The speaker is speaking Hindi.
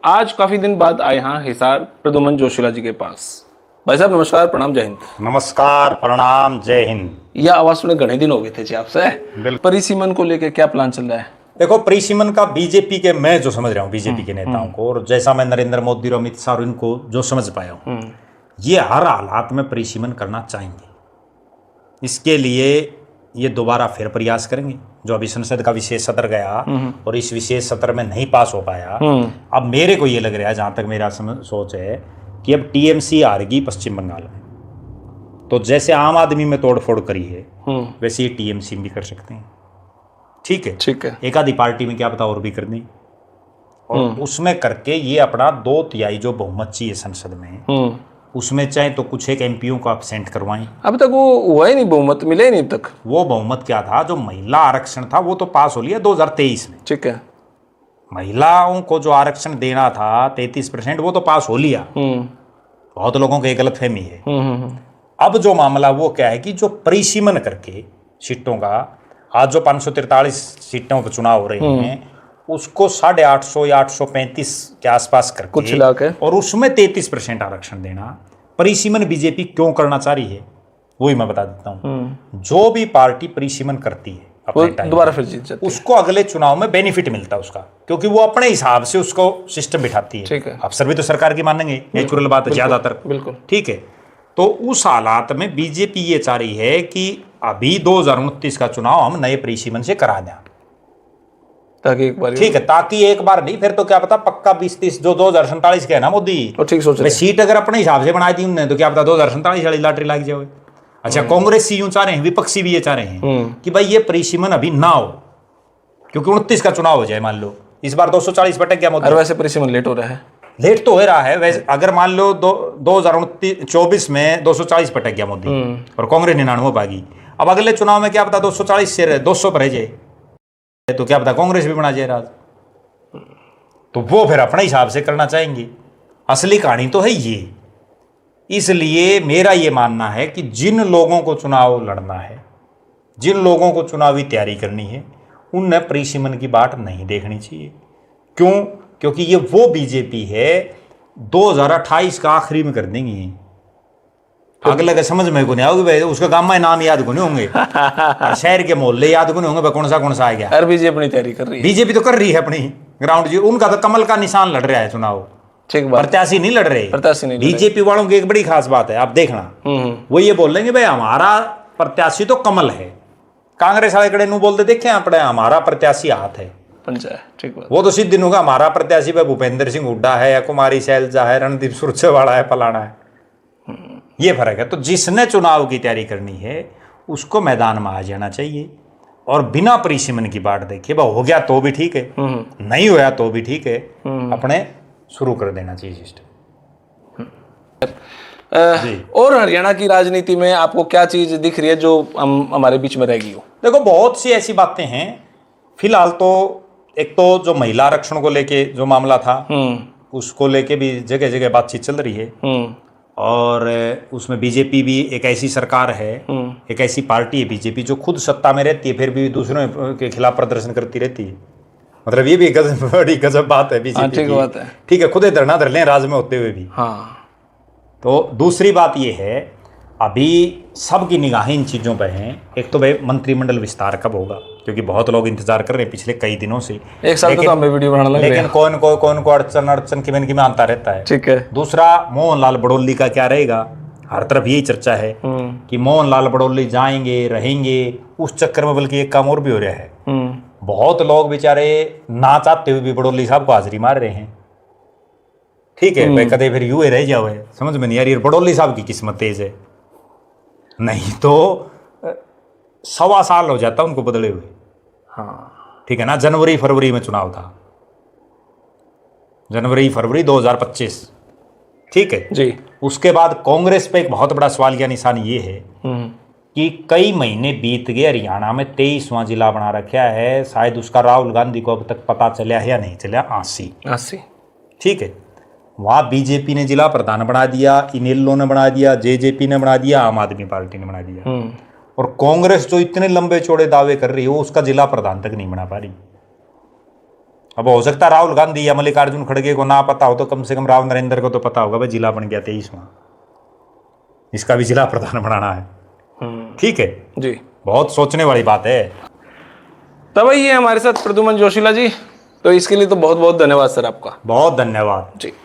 आज काफी दिन बाद आए हैं हिसार प्रद्युमन जोशीला जी के पास। भाई साहब नमस्कार, प्रणाम, जय हिंद। नमस्कार, प्रणाम, जय हिंद। यह आवाज सुने घने दिन हो गए थे जी आपसे। बिल्कुल। परिसीमन को लेकर क्या प्लान चल रहा है? देखो, परिसीमन का बीजेपी के, मैं जो समझ रहा हूँ बीजेपी के नेताओं को, और जैसा मैं नरेंद्र मोदी और अमित शाह और इनको जो समझ पाया हूँ, ये हर हालात में परिसीमन करना चाहेंगे। इसके लिए ये दोबारा फिर प्रयास करेंगे। जो अभी संसद का विशेष सत्र गया और इस विशेष सत्र में नहीं पास हो पाया, अब मेरे को ये लग रहा है, जहाँ तक मेरा सोच है, कि अब टीएमसी हारेगी पश्चिम बंगाल में। तो जैसे आम आदमी में तोड़फोड़ करी है, वैसे ये टीएमसी भी कर सकते हैं। ठीक है, ठीक है। एक आधी पार्टी में क्या पता और भी कर दें, और उसमें करके ये अपना 2/3 जो बहुमत चाहिए संसद में, उसमें चाहे तो कुछ एक एमपीओ को एब्सेंट करवाएं। अभी तक वो हुआ ही नहीं, बहुमत मिले ही नहीं तक। वो बहुमत क्या था, जो महिला आरक्षण था वो तो पास हो लिया 2023 में। ठीक है। महिलाओं को जो आरक्षण देना था 33%, वो तो पास हो लिया। बहुत लोगों को एक गलतफहमी है। अब जो मामला वो क्या है कि जो परिसीमन करके सीटों का, आज जो 543 सीटों पर चुनाव हो रहे हैं, उसको 850 या 835 के आसपास करके कुछ इलाके, और उसमें 33% आरक्षण देना, परिसीमन बीजेपी क्यों करना चाह रही है वही मैं बता देता हूँ। जो भी पार्टी परिसीमन करती है अपने टाइम, दोबारा फिर जीत जाती है, उसको अगले चुनाव में बेनिफिट मिलता है उसका, क्योंकि वो अपने हिसाब से उसको सिस्टम बिठाती है। ठीक है। अफसर भी तो सरकार की मानेंगे, नेचुरल बात है ज्यादातर। बिल्कुल। ठीक है, तो उस हालात में बीजेपी ये चाह रही है कि अभी 2029 का चुनाव हम नए परिसीमन से करा दें, ताकि एक बार, ठीक है, ताकि एक बार नहीं, फिर तो क्या पता पक्का 2030 जो 2047 के है ना मोदी, और ठीक सोच रहे हैं। सीट अगर अपने हिसाब से बनाई दी उन्होंने, तो क्या पता 2047 वाली लॉटरी लग जाए। अच्छा, कांग्रेस यूं चाह रहे हैं, विपक्षी भी ये चाह रहे हैं कि भाई ये परिसीमन अभी ना हो, क्योंकि 29 का चुनाव हो जाए। मान लो इस बार 240 पटक गया मोदी, और वैसे परिसीमन लेट हो रहा है। लेट तो हो रहा है वैसे, अगर मान लो 2024 में 240 पटक गया मोदी और कांग्रेस 99 पागी, अब अगले चुनाव में क्या पता 240 से 200 पर रह जाए, तो क्या पता कांग्रेस भी बना जाए राज। तो वो फिर अपने हिसाब से करना चाहेंगे। असली कहानी तो है ये। इसलिए मेरा ये मानना है कि जिन लोगों को चुनाव लड़ना है, जिन लोगों को चुनावी तैयारी करनी है, उन्हें परिसीमन की बाट नहीं देखनी चाहिए। क्यों? क्योंकि ये वो बीजेपी है 2028 का आखिरी में कर देंगी। अगले का समझ में को नहीं आओगे भाई, उसका गांव में नाम याद को नहीं होंगे, शहर के मोहल्ले याद को नहीं होंगे, कौन सा आ गया। और बीजेपी अपनी तैयारी कर रही है। बीजेपी तो कर रही है अपनी ग्राउंड जी, उनका तो कमल का निशान लड़ रहा है चुनाव, ठीक बात। प्रत्याशी नहीं लड़ रहे। प्रत्याशी नहीं लड़ रहे। बीजेपी वालों की एक बड़ी खास बात है, आप देखना, वो ये बोल लेंगे भाई हमारा प्रत्याशी तो कमल है। कांग्रेस वाले कड़े बोलते देखे अपने, हमारा प्रत्याशी हाथ है पंचायत, ठीक बात। वो तो सिद्ध दिन होगा, हमारा प्रत्याशी भाई भूपेंद्र सिंह हुड्डा है या कुमारी शैलजा है, रणदीप सुरजेवाला है, फलाना है। ये फर्क है। तो जिसने चुनाव की तैयारी करनी है उसको मैदान में आ जाना चाहिए, और बिना परिसीमन की बाट देखिए, हो गया तो भी ठीक है, नहीं होया तो भी ठीक है, अपने शुरू कर देना चाहिए सिस्टम। और हरियाणा की राजनीति में आपको क्या चीज दिख रही है जो हमारे बीच में रह गई हो? देखो, बहुत सी ऐसी बातें हैं फिलहाल। तो एक तो जो महिला आरक्षण को लेके जो मामला था, उसको लेके भी जगह जगह बातचीत चल रही है, और उसमें बीजेपी भी एक ऐसी सरकार है, एक ऐसी पार्टी है बीजेपी जो खुद सत्ता में रहती है, फिर भी दूसरों के खिलाफ प्रदर्शन करती रहती है। मतलब ये भी बड़ी गजब बात है बीजेपी ठीक बात है। ठीक है, खुद धरना धर लें राज में होते हुए भी। हाँ। तो दूसरी बात ये है, अभी सबकी निगाहें इन चीज़ों पर हैं। एक तो भाई मंत्रिमंडल विस्तार कब होगा, क्योंकि बहुत लोग इंतजार कर रहे हैं पिछले कई दिनों से। एक साल तो हमें वीडियो बनाने लग रहे हैं, लेकिन कौन को अड़चन की में आता रहता है। ठीक है। दूसरा, मोहनलाल बड़ौली का क्या रहेगा, हर तरफ यही चर्चा है कि मोहनलाल बड़ौली जाएंगे रहेंगे। उस चक्कर में बल्कि एक काम और भी हो रहा है, बहुत लोग बेचारे ना चाहते हुए भी बड़ौली साहब को हाजिरी मार रहे हैं। ठीक है भाई, कदे फिर यूं रह जाओ, है समझ में नहीं आ रही। बड़ौली साहब की किस्मत तेज है, नहीं तो 1.25 साल हो जाता उनको बदले हुए। हाँ, ठीक है ना, जनवरी फरवरी में चुनाव था, जनवरी फरवरी 2025। ठीक है जी। उसके बाद कांग्रेस पे एक बहुत बड़ा सवालिया निशान ये है कि कई महीने बीत गए, हरियाणा में 23वां जिला बना रखा है, शायद उसका राहुल गांधी को अब तक पता चला है या नहीं चला, 80। ठीक है, वहाँ बीजेपी ने जिला प्रधान बना दिया, इनेलो ने बना दिया, जेजेपी ने बना दिया, आम आदमी पार्टी ने बना दिया, और कांग्रेस जो इतने लंबे चौड़े दावे कर रही है वो उसका जिला प्रधान तक नहीं बना पा रही। अब हो सकता है राहुल गांधी या मल्लिकार्जुन खड़गे को ना पता हो, तो कम से कम राव नरेंद्र को तो पता होगा भाई जिला बन गया 23वां, इसका भी जिला प्रधान बनाना है। ठीक है जी, बहुत सोचने वाली बात है। तब ये हमारे साथ प्रद्युमन जोशीला जी, तो इसके लिए तो बहुत बहुत धन्यवाद सर आपका। बहुत धन्यवाद। जी।